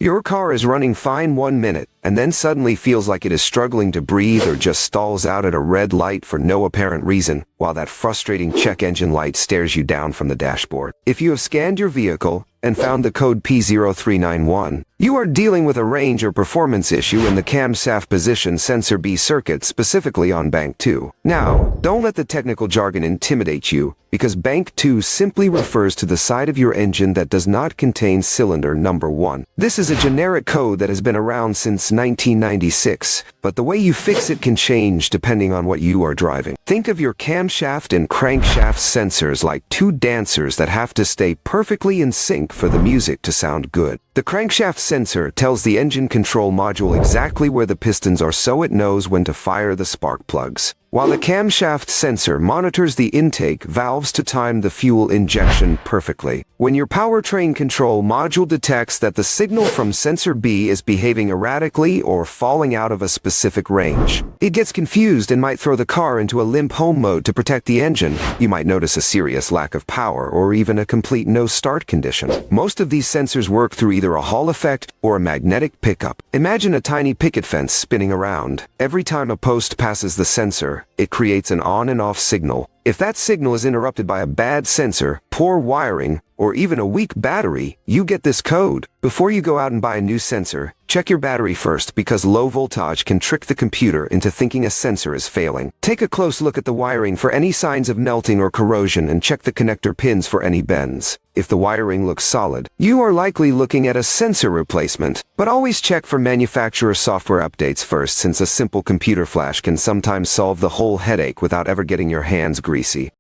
Your car is running fine 1 minute, and then suddenly feels like it is struggling to breathe or just stalls out at a red light for no apparent reason, while that frustrating check engine light stares you down from the dashboard. If you have scanned your vehicle and found the code P0391, you are dealing with a range or performance issue in the camshaft position sensor B circuit, specifically on bank 2. Now, don't let the technical jargon intimidate you, because bank 2 simply refers to the side of your engine that does not contain cylinder number 1. This is a generic code that has been around since 1996, but the way you fix it can change depending on what you are driving. Think of your camshaft and crankshaft sensors like two dancers that have to stay perfectly in sync for the music to sound good. The crankshaft sensor tells the engine control module exactly where the pistons are, so it knows when to fire the spark plugs, while the camshaft sensor monitors the intake valves to time the fuel injection perfectly. When your powertrain control module detects that the signal from sensor B is behaving erratically or falling out of a specific range, it gets confused and might throw the car into a limp home mode to protect the engine. You might notice a serious lack of power or even a complete no-start condition. Most of these sensors work through either a Hall effect or a magnetic pickup. Imagine a tiny picket fence spinning around. Every time a post passes the sensor, it creates an on and off signal. If that signal is interrupted by a bad sensor, poor wiring, or even a weak battery, you get this code. Before you go out and buy a new sensor, check your battery first, because low voltage can trick the computer into thinking a sensor is failing. Take a close look at the wiring for any signs of melting or corrosion, and check the connector pins for any bends. If the wiring looks solid, you are likely looking at a sensor replacement. But always check for manufacturer software updates first, since a simple computer flash can sometimes solve the whole headache without ever getting your hands greasy.